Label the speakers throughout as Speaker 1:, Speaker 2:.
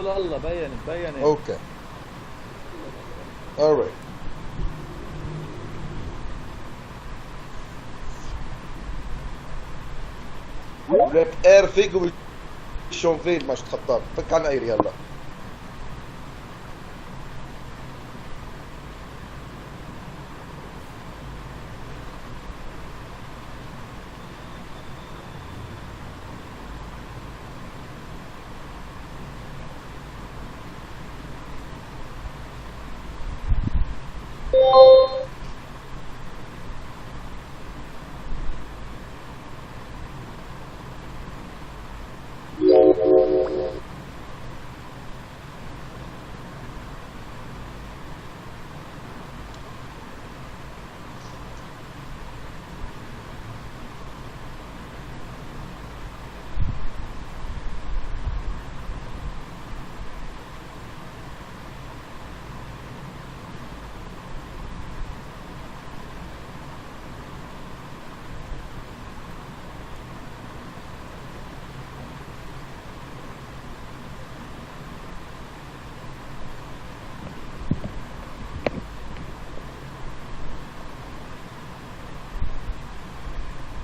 Speaker 1: قول الله بينت.
Speaker 2: Okay. All right. لك اير فيجو شونفيل مش تخطر فك عن ايري هلا.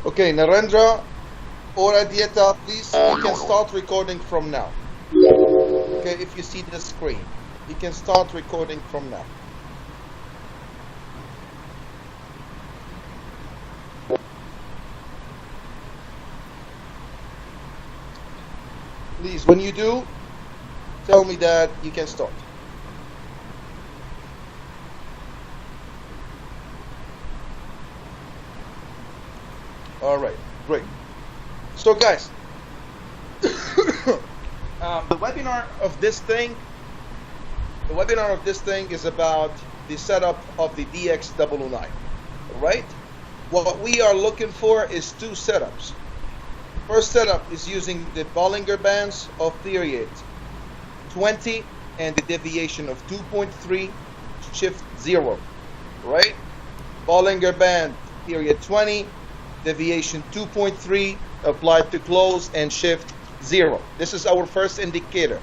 Speaker 2: Okay, Narendra or Adieta, please, you can start recording from now. Okay, if you see the screen, you can start recording from now. Please, when you do, tell me that you can start. All right, great. So guys, the webinar of this thing is about the setup of the DX009. All right. What we are looking for is two setups. First setup is using the Bollinger Bands of period 20 and the deviation of 2.3 shift 0. Right. Bollinger Band period 20. Deviation 2.3 applied to close and shift 0. This is our first indicator.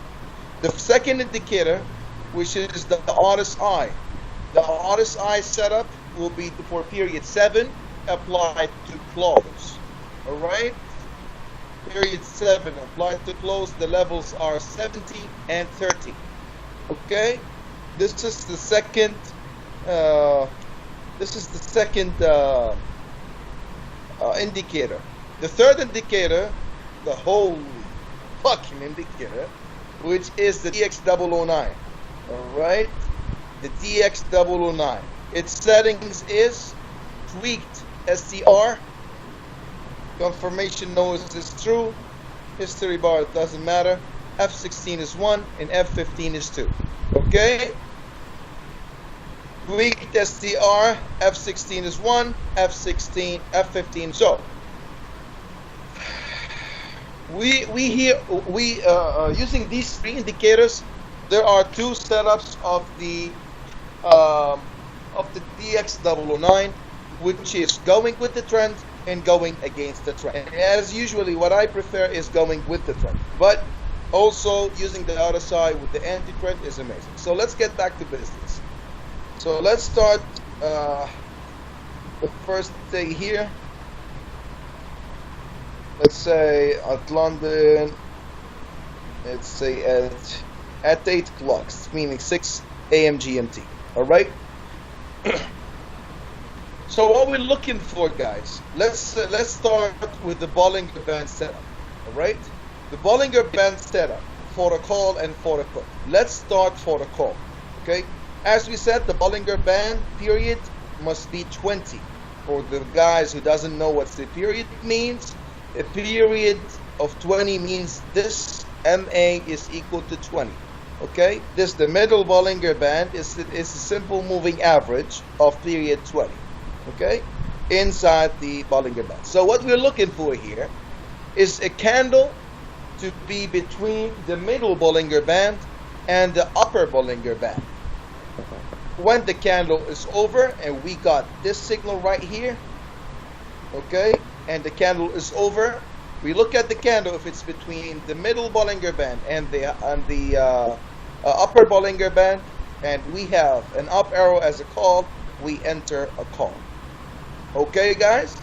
Speaker 2: The second indicator, which is the RSI. The RSI setup will be for period 7 applied to close. All right? Period 7 applied to close. The levels are 70 and 30. Okay? This is the second indicator. The third indicator, the whole fucking indicator, which is the DX009. Alright? The DX009. Its settings is tweaked SCR. Confirmation noise is true. History bar doesn't matter. F16 is 1 and F15 is 2. Okay? Tweaked SCR, F16 is 1, F15. So we using these three indicators, there are two setups of the DX009, which is going with the trend and going against the trend. As usually, what I prefer is going with the trend, but also using the other side with the anti-trend is amazing. So let's get back to business. So let's start the first day here. Let's say at London, let's say at 8 o'clock, meaning 6 a.m. GMT. All right. So what we're looking for, guys, let's start with the Bollinger Band setup. All right. The Bollinger Band setup for a call and for a put. Let's start for the call. Okay. As we said, the Bollinger Band period must be 20. For the guys who doesn't know what the period means, a period of 20 means this MA is equal to 20. Okay, this the middle Bollinger Band is a simple moving average of period 20. Okay, inside the Bollinger Band. So what we're looking for here is a candle to be between the middle Bollinger Band and the upper Bollinger Band. When the candle is over and we got this signal right here, okay, and the candle is over, We look at the candle. If it's between the middle Bollinger Band and the upper Bollinger Band, and we have an up arrow as a call, we enter a call. Okay, guys?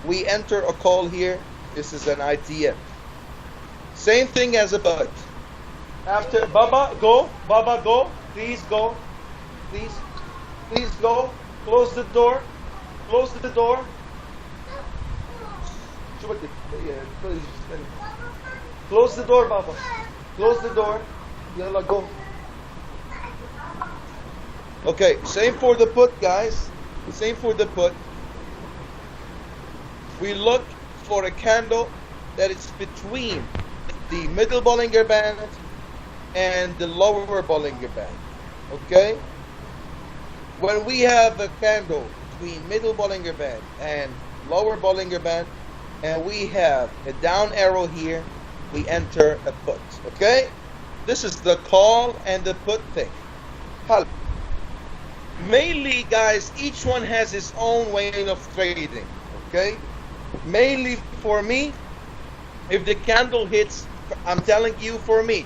Speaker 2: We enter a call here. This is an ITM. Same thing as a put. After Baba, go. Baba, go. Please go. Please go. Close the door. Close the door. Close the door, Baba. Close the door. Yalla, go. Okay, same for the put, guys. Same for the put. We look for a candle that is between the middle Bollinger Band and the lower Bollinger Band. Okay? When we have a candle between middle Bollinger Band and lower Bollinger Band, and we have a down arrow here, we enter a put. Okay? This is the call and the put thing. Mainly, guys, each one has its own way of trading. Okay? Mainly for me, if the candle hits, I'm telling you, for me,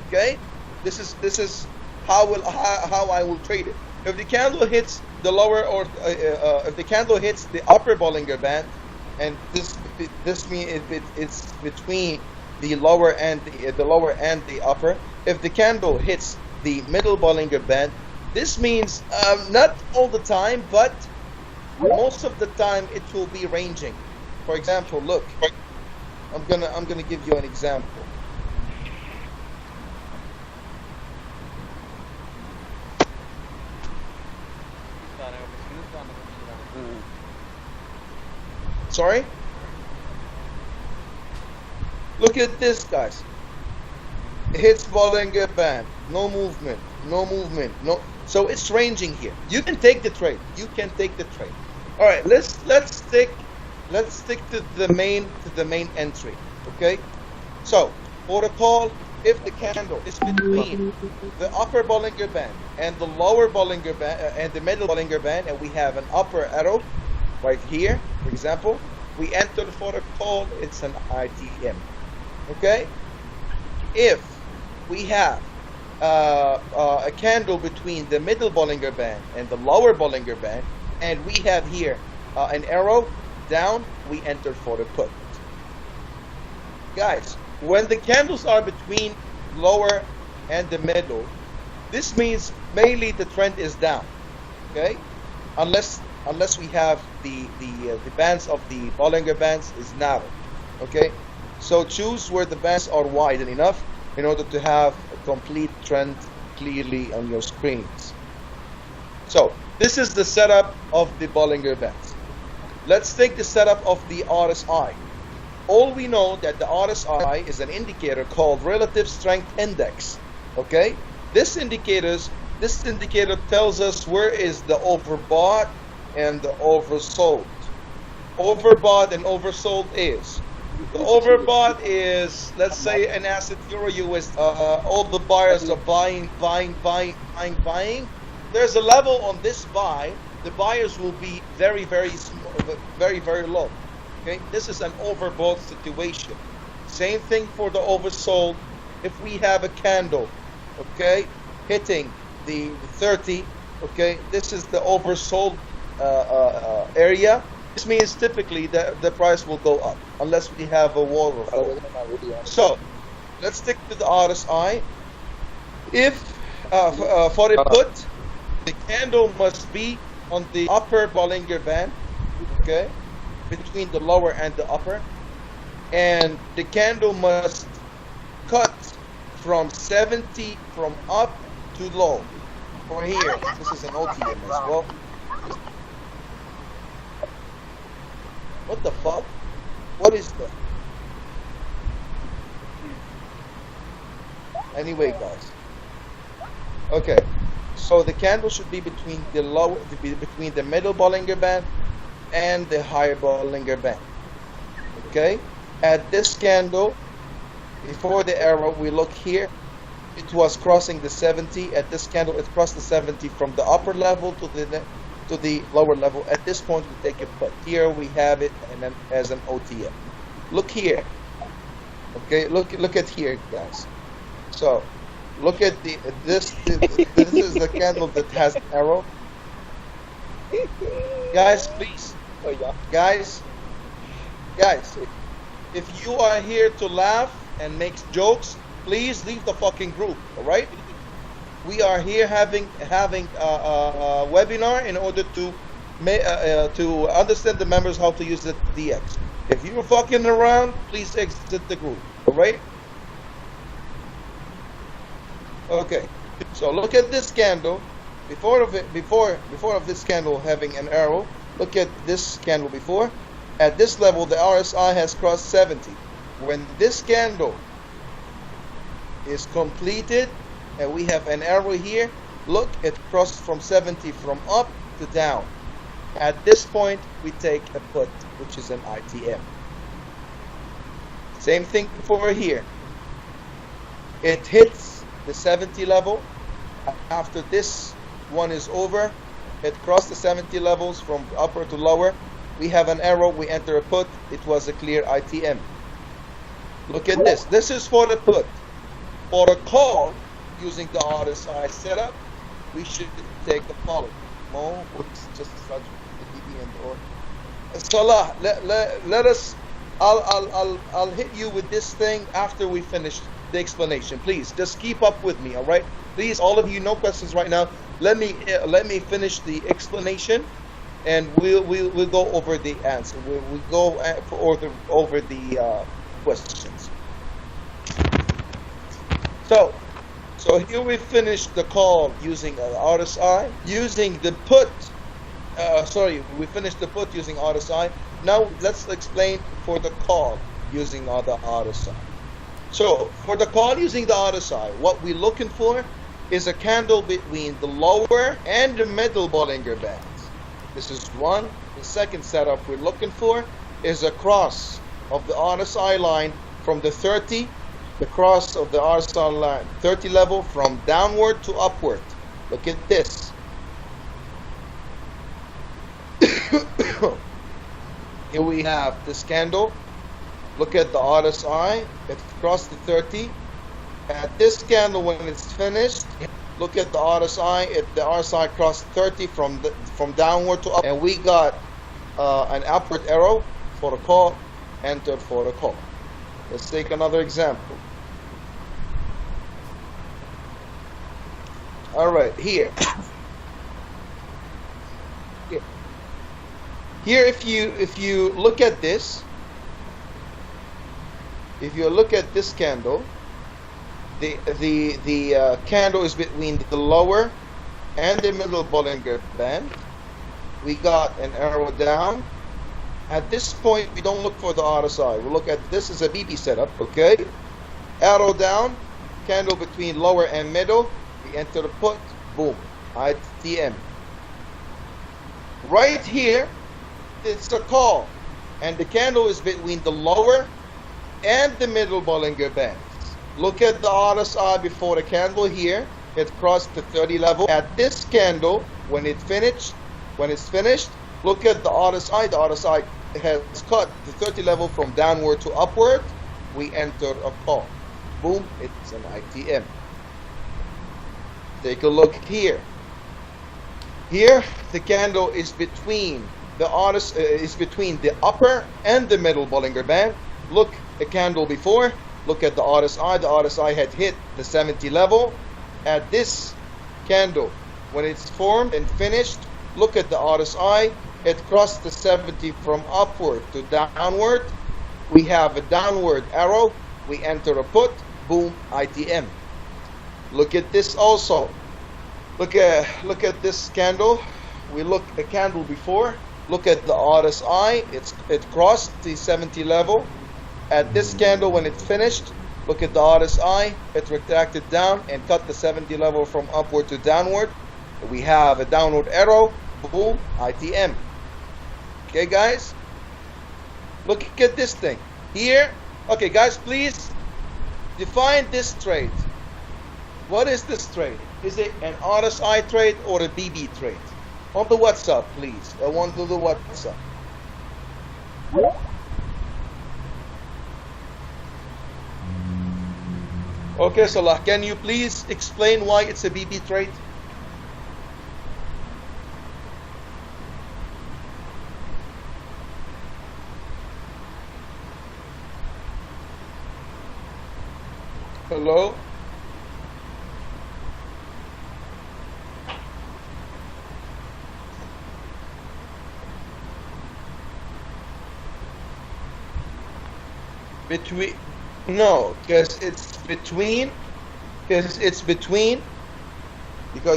Speaker 2: okay, this is how I will trade it. If the candle hits the lower, or if the candle hits the upper Bollinger Band, and this means it's between the lower and the upper. If the candle hits the middle Bollinger Band, this means not all the time, but most of the time it will be ranging. For example, look, I'm gonna give you an example. Sorry? Look at this, guys. It hits Bollinger Band. No movement. No. So it's ranging here. You can take the trade. All right. Let's stick to the main entry. Okay. So for the call, if the candle is between the upper Bollinger Band and the lower Bollinger Band and the middle Bollinger Band, and we have an upper arrow right here, for example, we enter for the call. It's an ITM. Okay. If we have a candle between the middle Bollinger Band and the lower Bollinger Band, and we have here an arrow down, we enter for the put. Guys, when the candles are between lower and the middle, this means mainly the trend is down. Okay, unless we have the bands of the Bollinger Bands is narrow. Okay, so choose where the bands are wide enough in order to have a complete trend clearly on your screens. So this is the setup of the Bollinger Bands. Let's take the setup of the RSI. All we know that the RSI is an indicator called Relative Strength Index. Okay, this indicator tells us where is the overbought and the oversold. Overbought and oversold is, the overbought is, let's say, an asset Euro US. All the buyers are buying. There's a level on this buy. The buyers will be very low. Okay, this is an overbought situation. Same thing for the oversold. If we have a candle, okay, hitting the 30, okay, this is the oversold area. This means typically the price will go up unless we have a wall reform. So let's stick to the RSI. If for a put, the candle must be on the upper Bollinger Band, okay, between the lower and the upper, and the candle must cut from 70 from up to low. For here, this is an OTM as well. What the fuck? What is that? Anyway, guys. Okay, so the candle should be between the middle Bollinger Band and the higher Bollinger Band. Okay, at this candle, before the arrow, we look here. It was crossing the 70. At this candle, it crossed the 70 from the upper level to the lower level. At this point, we take a put. Here we have it and then as an OTM. Look here. Okay, look at here, guys. So, look at this is the candle that has an arrow. Guys, please.
Speaker 1: Oh yeah.
Speaker 2: Guys, if you are here to laugh and make jokes, please leave the fucking group, all right? We are here having a webinar in order to understand the members how to use the DX. If you're fucking around, please exit the group, all right? Okay, so look at this candle. Before of this candle having an arrow, look at this candle before. At this level, the RSI has crossed 70. When this candle is completed and we have an arrow here, look, it crossed from 70 from up to down. At this point, we take a put, which is an ITM. Same thing for here. It hits the 70 level. After this one is over, it crossed the 70 levels from upper to lower. We have an arrow, we enter a put, it was a clear ITM. Look at this. This is for the put. For a call, using the RSI setup, we should take the following. Mo, just such or Salah, let us. I'll hit you with this thing after we finish the explanation. Please, just keep up with me, all right? Please, all of you, no questions right now. Let me finish the explanation, and we'll go over the answer. We'll go over the questions. So here we finished the call using RSI, using the put. We finished the put using RSI. Now let's explain for the call using the RSI. So for the call using the RSI, what we're looking for is a candle between the lower and the middle Bollinger Bands. This is one. The second setup we're looking for is a cross of the RSI line from the 30, the cross of the RSI line 30 level from downward to upward. Look at this. Here we have this candle. Look at the RSI. It crossed the 30. At this candle, when it's finished, look at the RSI. The RSI crossed 30 from downward to up, and we got an upward arrow for the call, entered for the call. Let's take another example. All right, here. Here, if you look at this, if you look at this candle, the candle is between the lower and the middle Bollinger Band. We got an arrow down. At this point, we don't look for the RSI. We look at this as a BB setup, okay? Arrow down, candle between lower and middle. We enter the put, boom, ITM. Right here, it's a call, and the candle is between the lower and the middle Bollinger Bands. Look at the RSI before the candle here. It crossed the 30 level. At this candle, when it's finished, look at the RSI. The RSI has cut the 30 level from downward to upward. We enter a call. Boom, it's an ITM. Take a look here. Here, the candle is between between the upper and the middle Bollinger Band. Look, the candle before. Look at the RSI. The RSI had hit the 70 level. At this candle, when it's formed and finished, look at the RSI. It crossed the 70 from upward to downward. We have a downward arrow. We enter a put. Boom, ITM. Look at this also. Look at this candle. We look at the candle before. Look at the RSI. It crossed the 70 level. At this candle, when it's finished, look at the RSI. It retracted down and cut the 70 level from upward to downward. We have a downward arrow. Boom, ITM. Okay, guys? Look at this thing. Here. Okay, guys, please define this trade. What is this trade? Is it an RSI trade or a BB trade? On the WhatsApp, please. I want to do the WhatsApp. Okay, Salah, can you please explain why it's a BB trade? Hello? Between, no, because it's between, because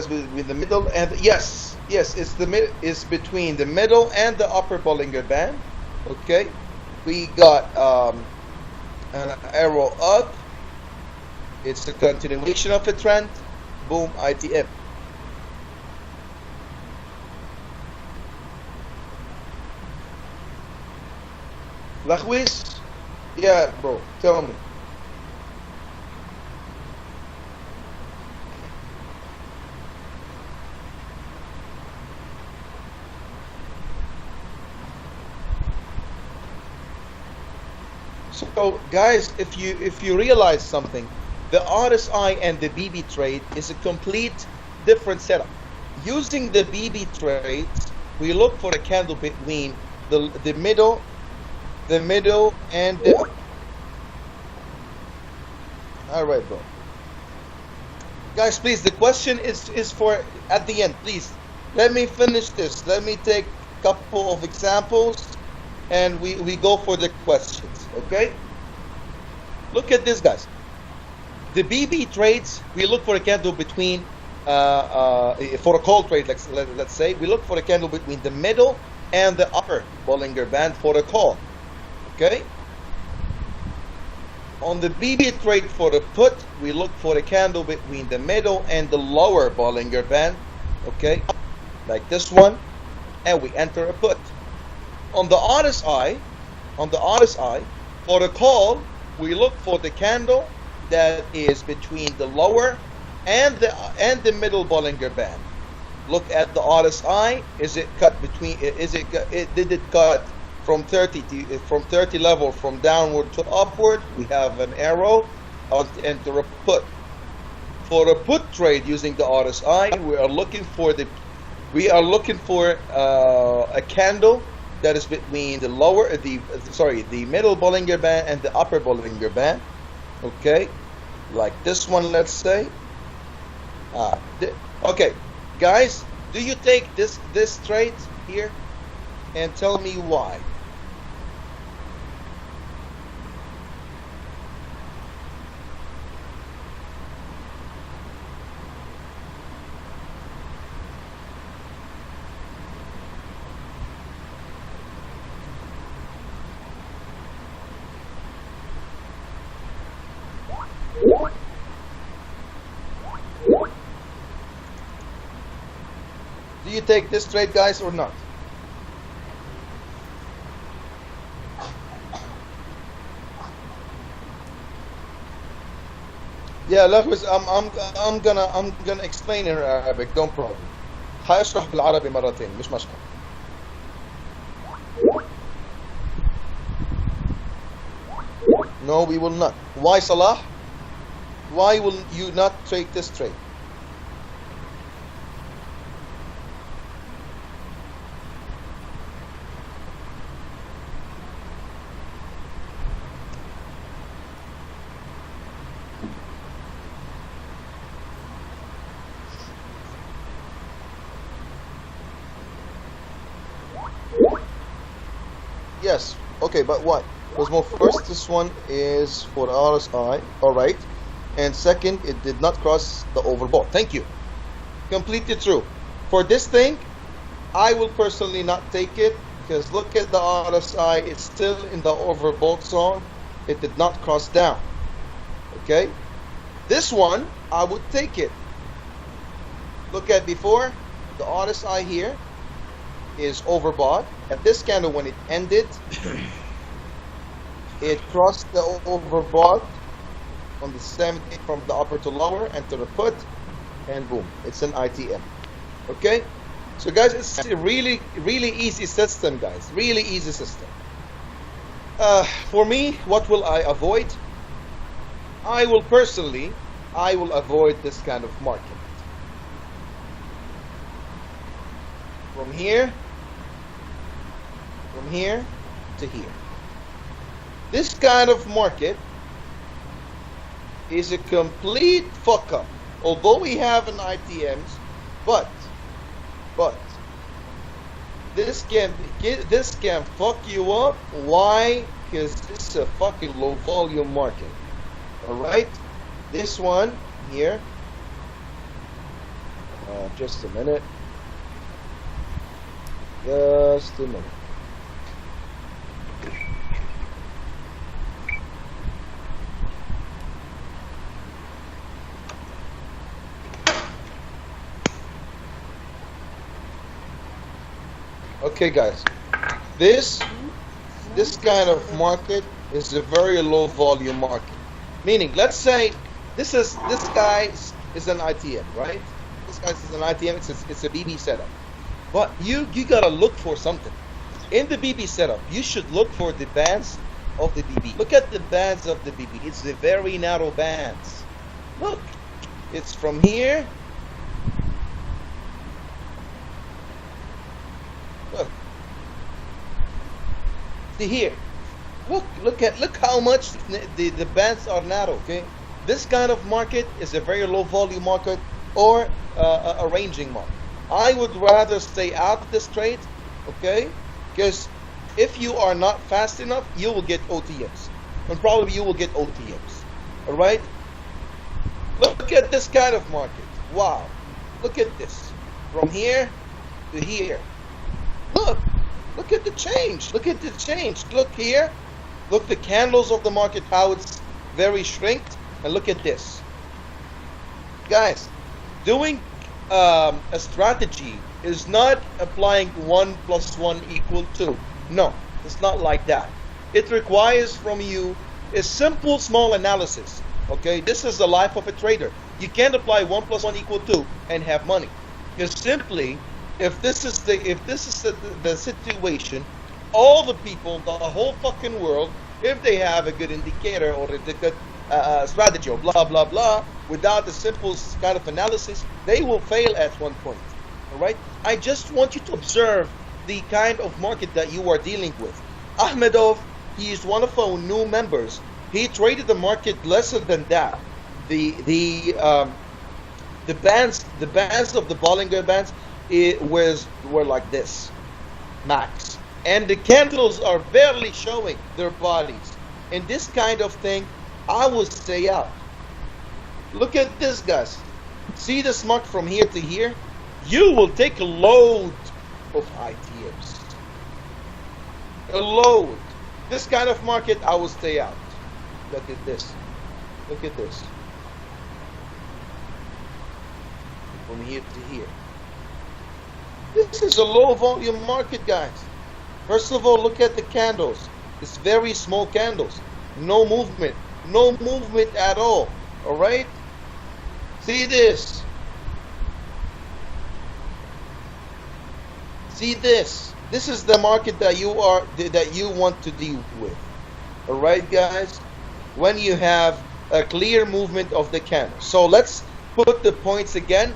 Speaker 2: with the middle and, yes, it's it's between the middle and the upper Bollinger Band. Okay, we got an arrow up. It's a continuation of a trend. Boom, ITM. Lachwis? Yeah, bro, tell me. So, guys, if you realize something, the RSI and the BB trade is a complete different setup. Using the BB trades, we look for a candle between the middle and the. All right, bro. Guys, please, the question is for at the end. Please, let me finish this. Let me take a couple of examples, and we go for the questions. Okay? Look at this, guys. The BB trades, we look for a candle between, for a call trade, let's say, we look for a candle between the middle and the upper Bollinger Band for a call. Okay? On the BB trade for the put, we look for a candle between the middle and the lower Bollinger Band. Okay? Like this one. And we enter a put. On the RSI, for the call, we look for the candle that is between the lower and the middle Bollinger Band. Look at the RSI. Is it cut between? Did it cut from 30 level from downward to upward? We have an arrow. I'll enter a put. For a put trade using the RSI, we are looking for a candle that is between the middle Bollinger Band and the upper Bollinger Band. Okay, like this one, let's say. Okay, guys, do you take this trade here? And tell me why. Do you take this trade, guys, or not? Yeah, لحظة. I'm gonna explain in Arabic. Don't problem. هشرح بالعربي مرتين مش مشكلة. No, we will not. Why, Salah? Why will you not take this trade? Yes. Okay, but why? Because more first, this one is for RSI. All right. And second, it did not cross the overbought. Thank you. Completely true. For this thing, I will personally not take it because look at the RSI. It's still in the overbought zone. It did not cross down. Okay. This one, I would take it. Look at before. The RSI here is overbought. At this candle, when it ended, it crossed the overbought on the 70 from the upper to lower, enter the put, and boom, it's an ITM. Okay, so guys, it's a really easy system, guys. Really easy system. For me, what will I avoid? I will personally, I will avoid this kind of market. From here to here. This kind of market is a complete fuck up. Although we have an ITMs, but this can fuck you up. Why? Because this is a fucking low volume market. All right, this one here. Just a minute. Just a minute. Okay, guys, this kind of market is a very low volume market. Meaning, let's say this guy is an ITM, right? This guy is an ITM. It's a BB setup, but you gotta look for something in the BB setup. You should look for the bands of the BB. Look at the bands of the BB. It's the very narrow bands. Look, it's from here. Look to here. Look how much the bands are narrow. Okay, this kind of market is a very low volume market or a ranging market. I would rather stay out of this trade, okay? Because if you are not fast enough, you will get OTMs, and probably you will get OTMs. All right. Look at this kind of market. Wow. Look at this. From here to here. Look at the change. Look at the change. Look here. Look the candles of the market, how it's very shrinked. And look at this. Guys, doing a strategy is not applying 1 + 1 = 2. No, it's not like that. It requires from you a simple, small analysis. Okay, this is the life of a trader. You can't apply 1 + 1 = 2 and have money. Because simply, if this is the situation, all the people, the whole fucking world, if they have a good indicator or a good strategy or blah blah blah, without a simple kind of analysis, they will fail at one point. All right. I just want you to observe the kind of market that you are dealing with. Ahmedov, he is one of our new members. He traded the market lesser than that. The bands of the Bollinger Bands were like this, max, and the candles are barely showing their bodies. In this kind of thing, I will stay out. Look at this, guys. See this mark from here to here? You will take a load of ITMs. A load. This kind of market, I will stay out. Look at this. Look at this. From here to here. This is a low volume market, guys. First of all, look at the candles. It's very small candles. No movement. No movement at all. All right? See this. See this. This is the market that you want to deal with. All right, guys? When you have a clear movement of the candle. So let's put the points again.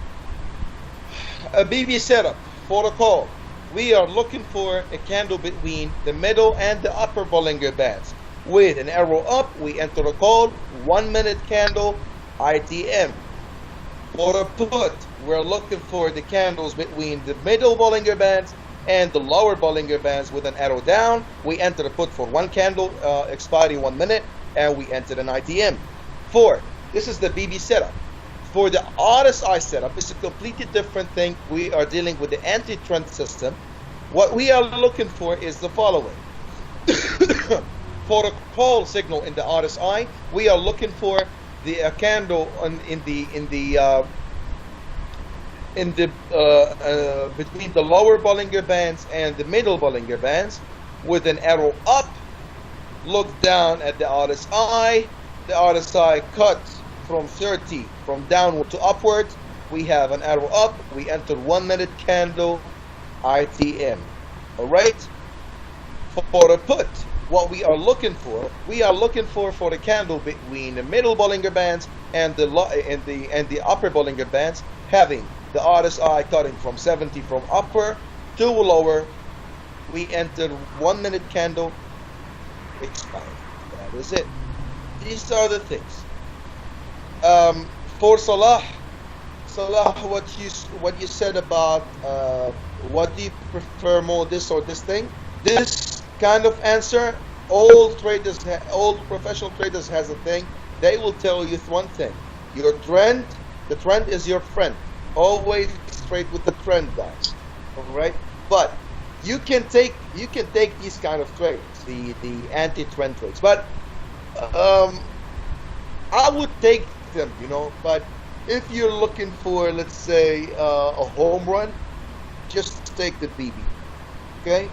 Speaker 2: A BB setup for a call. We are looking for a candle between the middle and the upper Bollinger Bands. With an arrow up, we enter a call. 1 minute candle, ITM. For a put, we're looking for the candles between the middle Bollinger Bands and the lower Bollinger Bands with an arrow down. We enter a put for 1 candle, expiry 1 minute, and we enter an ITM. This is the BB setup. For the RSI setup, it's a completely different thing. We are dealing with the anti-trend system. What we are looking for is the following. For a call signal in the RSI, we are looking for the candle between the lower Bollinger Bands and the middle Bollinger Bands with an arrow up. Look down at the RSI. The RSI cuts from 30 from downward to upward. We have an arrow up. We enter 1 minute candle, ITM. All right. For a put, what we are looking for, for the candle between the middle Bollinger Bands and the upper Bollinger Bands, having the RSI cutting from 70 from upper to lower. We enter 1 minute candle, expired. That is it. These are the things. For Salah, what you said about what do you prefer more, this or this thing? This kind of answer, all professional traders has a thing. They will tell you one thing: your trend, the trend is your friend. Always trade with the trend, guys. All right, but you can take these kind of trades, the anti-trend trades. But I would take them, But if you're looking for, let's say, a home run, just take the BB, okay?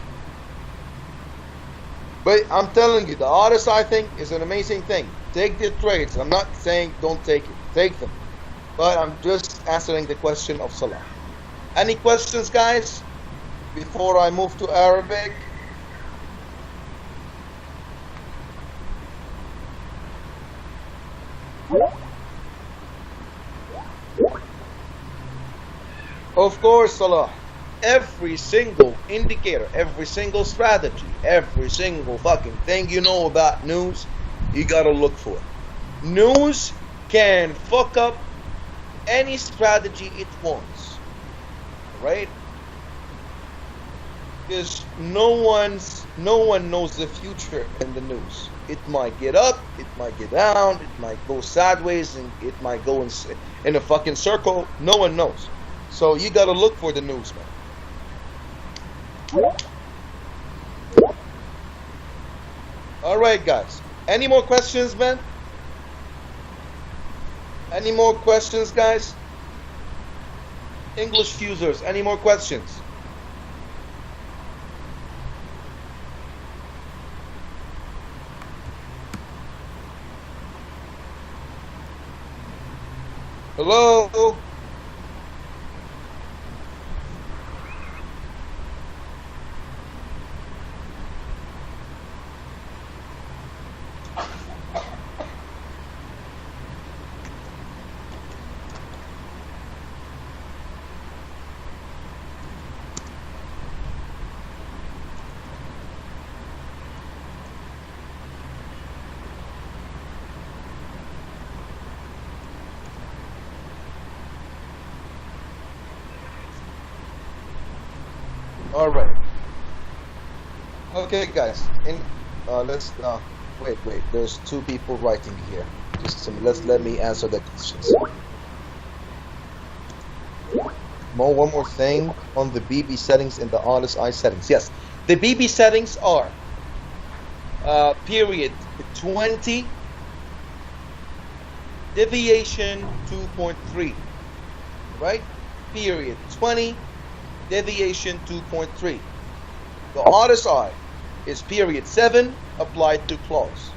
Speaker 2: But I'm telling you, the RSI thing is an amazing thing. Take the trades. I'm not saying don't take it. Take them. But I'm just answering the question of Salah. Any questions, guys, before I move to Arabic? Of course, Salah. Every single indicator, every single strategy, every single fucking thing you know about news, you gotta look for. News can fuck up any strategy it wants, right? Because no one knows the future in the news. It might get up, it might get down, it might go sideways, and it might go in a fucking circle. No one knows. So you gotta look for the news, man. All right, guys. Any more questions, man? Any more questions, guys? English users, any more questions? Hello? All right. Okay, guys. Let's wait. There's two people writing here. Just let me answer the questions. One more thing on the BB settings and the RSI settings. Yes, the BB settings are period 20, deviation 2.3, right? Period 20, deviation 2.3. The RSI is period 7 applied to close.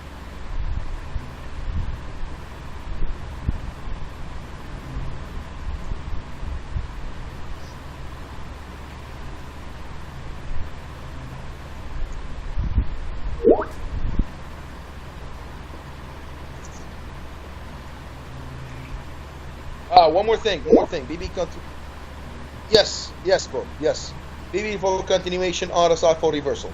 Speaker 2: One more thing. BB Yes, bro. Yes. BB for continuation, RSI for reversal.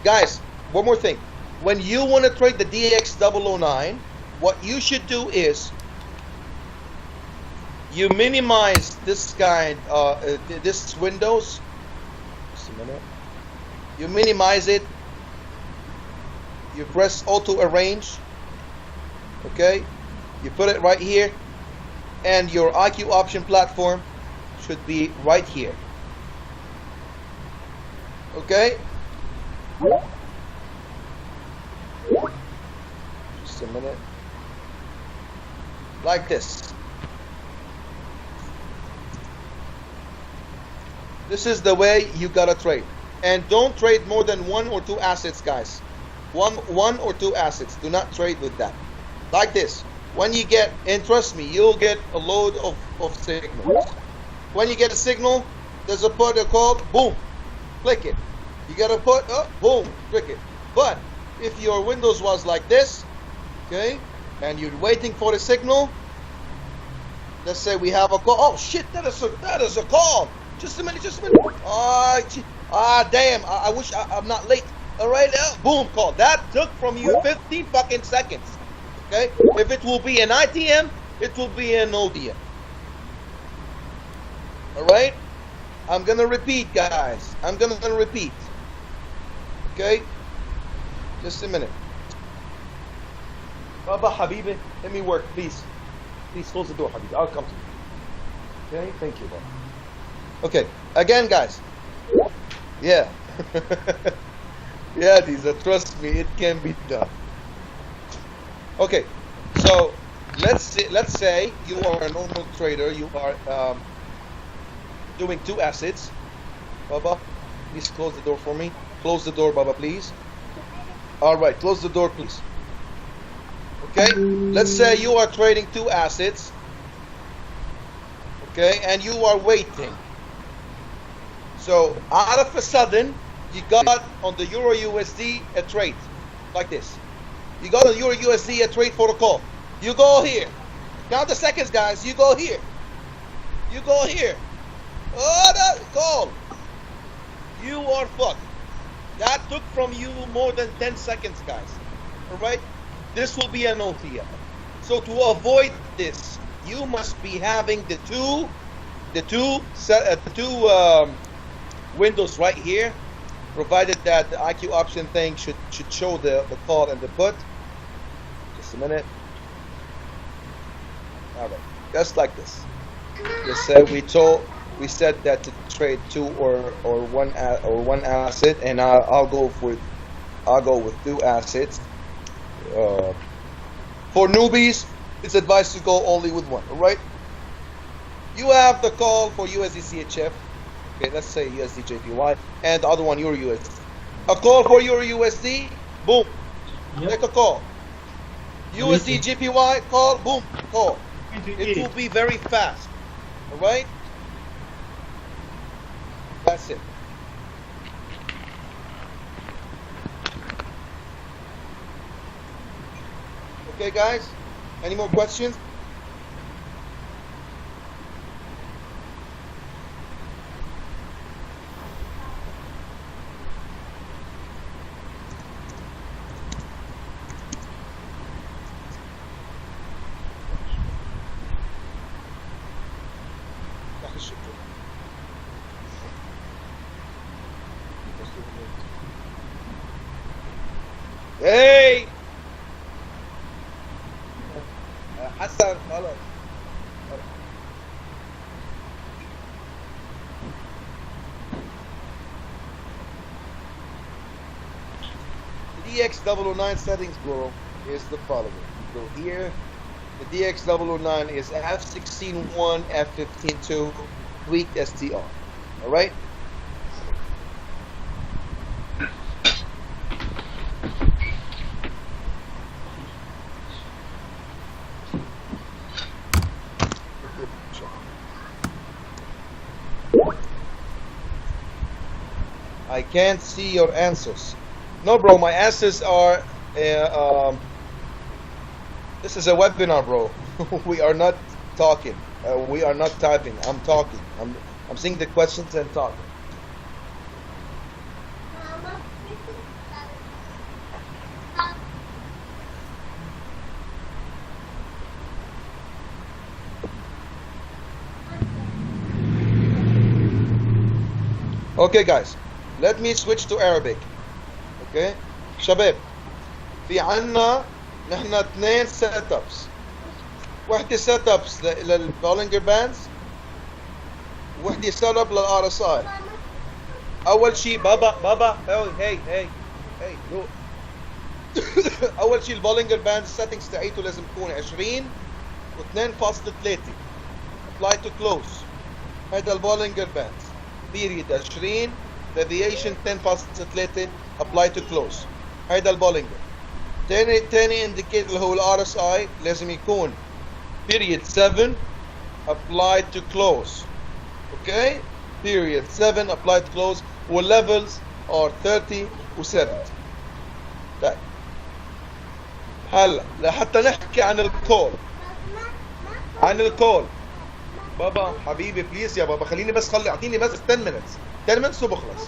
Speaker 2: Guys, one more thing. When you want to trade the DX009, what you should do is you minimize this this windows. Just a minute. You minimize it. You press auto arrange. Okay. You put it right here, and your IQ option platform should be right here. Okay? Just a minute. Like this. This is the way you gotta trade. And don't trade more than 1 or 2 assets, guys. One or 2 assets. Do not trade with that. Like this. When you get, and trust me, you'll get a load of signals. When you get a signal, there's a protocol, boom, click it. You got a put, boom, click it. But if your Windows was like this, okay, and you're waiting for a signal, let's say we have a call. Oh shit, that is a call. Just a minute. Damn, I wish I'm not late. All right, boom, call. That took from you 15 fucking seconds. Okay, if it will be an ITM, it will be an ODM. All right, I'm gonna repeat, guys. I'm gonna repeat. Okay, just a minute. Baba Habibi, let me work, please. Please close the door, Habibi. I'll come to you. Okay, thank you, Baba. Okay, again, guys. Yeah. Yeah, Diza, trust me, it can be done. Okay, so let's say you are a normal trader. You are doing 2 assets. Baba, please close the door for me. Close the door, Baba, please. All right, close the door, please. Okay, let's say you are trading 2 assets. Okay, and you are waiting. So out of a sudden, you got on the Euro USD a trade like this. You got on Euro USD a trade for a call. You go here. Count the seconds, guys. You go here. You go here. Oh, that call. You are fucked. That took from you more than 10 seconds, guys. All right. This will be an OTM. So to avoid this, you must be having the two windows right here, provided that the IQ option thing should show the call and the put. Just a minute. All right, just like this. Just we said that to trade 2 or one asset, and I'll go with 2 assets. For newbies, it's advised to go only with 1. All right. You have the call for USD CHF. Okay, let's say USD JPY, and the other one Euro USD. A call for Euro USD, boom, take a call. USD JPY, call, boom, call. It will be very fast, all right? That's it. Okay, guys, any more questions? Hey! Hassan, خلاص. The DX009 settings, bro, is the following. You go here. The DX009 is F16.1, F15.2, tweaked STR. All right. I can't see your answers. No, bro, my answers are. This is a webinar, bro. We are not talking. We are not typing. I'm talking. I'm seeing the questions and talking. Okay, guys. Let me switch to Arabic. Okay, شباب في عنا نحن 2 سيت ابس. وحده سيت ابس للبولينجر باندز، وحده سيت اب للار اس اي. اول شيء بابا هي جو. اول شيء البولينجر باندز السيتنجز تاعيته لازم تكون 20 و2.3. apply to close. هذا البولينجر باندز period 20 deviation 10.3 apply to close. هيدا البولينجر. تاني indicator اللي هو الار اس اي لازم يكون period 7 apply to close. Okay, period 7 apply to close. والlevels are 30 و 70. That. هلا لحتى نحكي عن الكول. عن الكول بابا حبيبي بليز يا بابا خليني بس اعطيني بس 10 minutes 10 minutes وبخلص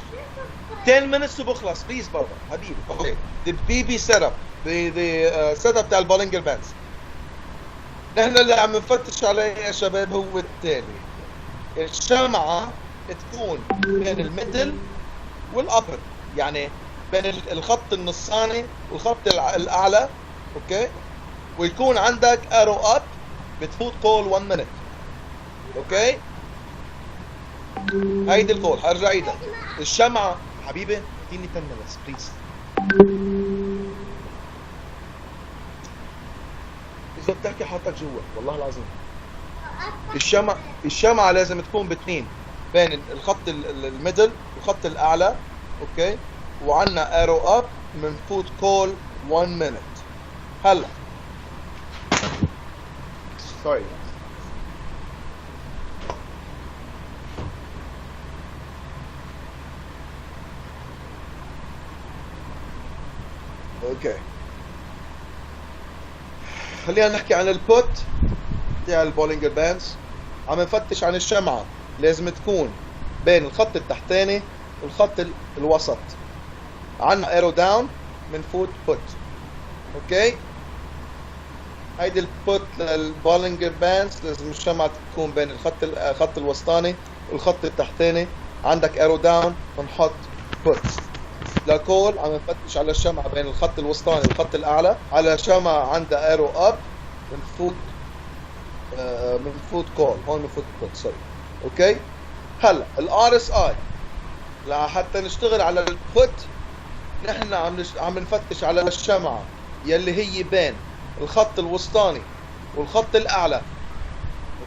Speaker 2: 10 minutes وبخلص بليز بابا حبيبي. اوكي the BB setup the setup بتاع البولينجر باندز. نحن اللي عم نفتش عليه يا شباب هو التالي. الشمعة تكون بين الميدل والابر، يعني بين الخط النصاني والخط الاعلى. اوكي ويكون عندك ارو اب بتفوت كول 1 minute. اوكي هيدي الكول حرجع عيدها. الشمعة حبيبي اديني 10 minutes بليز. اذا بتحكي حاطك جوا والله العظيم. الشمعة لازم تكون بين الخط الميدل والخط الاعلى. اوكي وعنا ارو اب منفوت كول 1 minute. هلا سوري اوكي خلينا نحكي عن البوت بتاع البولينجر باندز. عم نفتش عن الشمعة لازم تكون بين الخط التحتاني والخط الوسط. عنا ايرو داون منفوت بوت. اوكي هيدي البوت للبولينجر باندز لازم الشمعة تكون بين الخط الوسطاني والخط التحتاني. عندك ايرو داون بنحط بوت. لكول عم نفتش على الشمعة بين الخط الوسطاني والخط الاعلى. على شمعة عندها ايرو اب منفوت كول هون منفوت بوت سوري. اوكي هلا الار اس اي لحتى نشتغل على البوت نحن عم نفتش على الشمعة يلي هي بين الخط الوسطاني والخط الاعلى.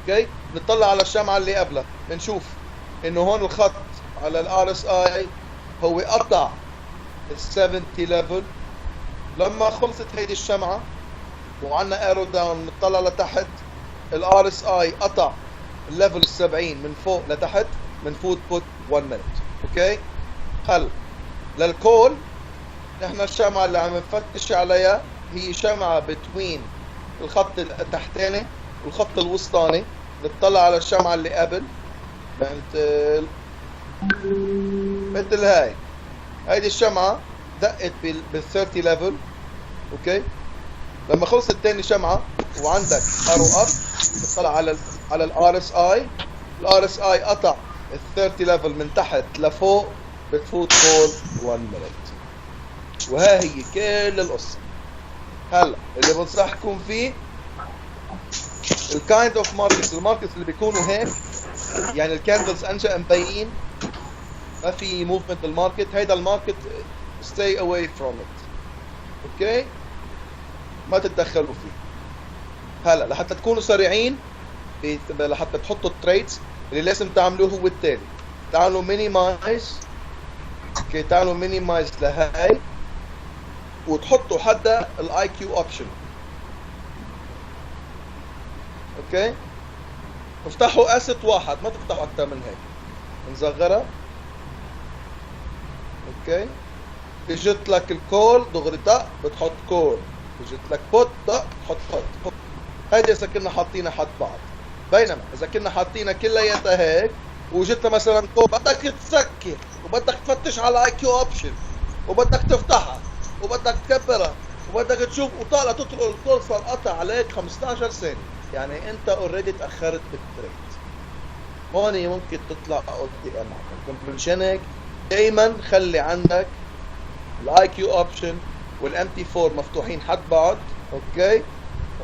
Speaker 2: اوكي نطلع على الشمعة اللي قبلها بنشوف انه هون الخط على الار اس اي هو قطع ال 70 ليفل. لما خلصت هيدي الشمعة وعنا ايرو داون نطلع لتحت الار اس اي قطع الليفل 70 من فوق لتحت منفوت بوت 1 minute. اوكي هلا للكول نحن الشمعة اللي عم نفتش عليها هي شمعة بتوين الخط التحتاني والخط الوسطاني. نطلع على الشمعة اللي قبل مثل هيدي الشمعة دقت بال 30 ليفل. اوكي لما خلصت تاني شمعة وعندك ارو اب تطلع على الار اس اي. الار اس اي قطع ال 30 ليفل من تحت لفوق بتفوت كول 1 minute. وها هي كل القصة. هلا اللي بنصحكم فيه الكايند اوف ماركتس. الماركتس اللي بيكونوا هيك يعني الكاندلز انشا مبينين ما في موفمنت بالماركت. هيدا الماركت stay away from it. اوكي ما تتدخلوا فيه. هلا لحتى تكونوا سريعين لحتى تحطوا التريدز اللي لازم تعملوه هو التالي. تعالوا مينيمايز. اوكي تعالوا مينيمايز لهاي وتحطوا حدا الاي كيو اوبشن. اوكي افتحوا اسيت واحد ما تفتحوا اكثر من هيك. نصغرها. اوكي اجت لك الكول دغري طق بتحط كول. اجت لك بوت طق بتحط بوت. هيدي اذا كنا حاطينها حد بعض. بينما اذا كنا حاطينها كلياتها هيك وجت مثلا كول بدك تسكر وبدك تفتش على اي كيو اوبشن وبدك تفتحها وبدك تكبرها وبدك تشوف وطالع تطلق الكول صار قطع عليك 15 ثانية. يعني انت اوريدي تاخرت بالتريد. هون ممكن تطلع قدي معك. منشان هيك دايما خلي عندك الاي كيو اوبشن والام تي 4 مفتوحين حد بعض. اوكي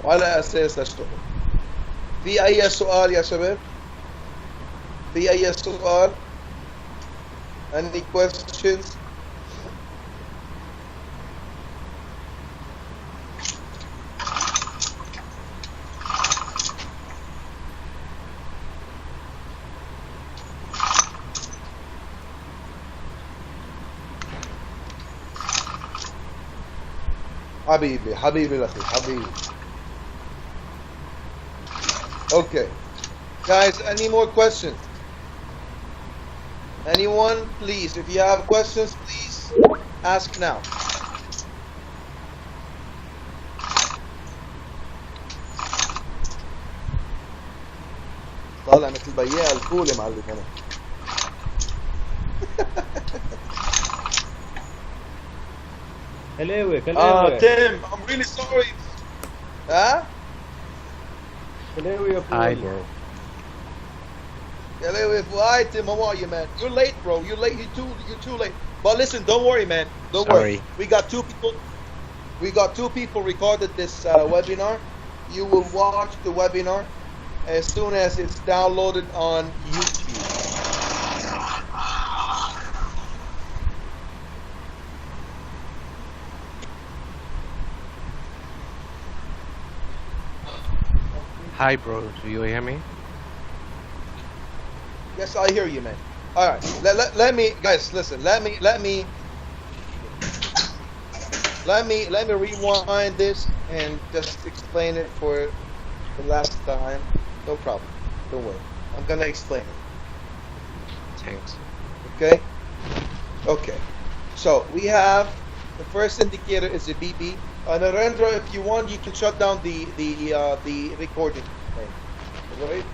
Speaker 2: وعلى اساس اشتغل. في اي سؤال يا شباب؟ في اي سؤال؟ any questions؟ حبيبي الاخي حبيبي. Okay guys, any more questions? Anyone please, if you have questions please ask now. البياع الفول يا معلم هنا.
Speaker 1: كلاوي كلاوي
Speaker 2: Tim, I'm really sorry. Huh?
Speaker 1: كلاوي يا
Speaker 3: Hi,
Speaker 1: فول.
Speaker 3: bro.
Speaker 2: Hi, Tim. How are you, man? You're late, bro. You're late. You're too late. But listen, don't worry, man. Don't worry.
Speaker 3: Sorry.
Speaker 2: We got two people. We got two people recorded this webinar. You will watch the webinar as soon as it's downloaded on YouTube.
Speaker 3: Hi, bro. Do you hear me?
Speaker 2: Yes, I hear you, man. All right. Let me, guys, listen. Let me rewind this and just explain it for the last time. No problem. Don't worry. I'm gonna explain it.
Speaker 3: Thanks.
Speaker 2: Okay. Okay. So we have the first indicator is a BB. Narendra, if you want, you can shut down the recording. All right.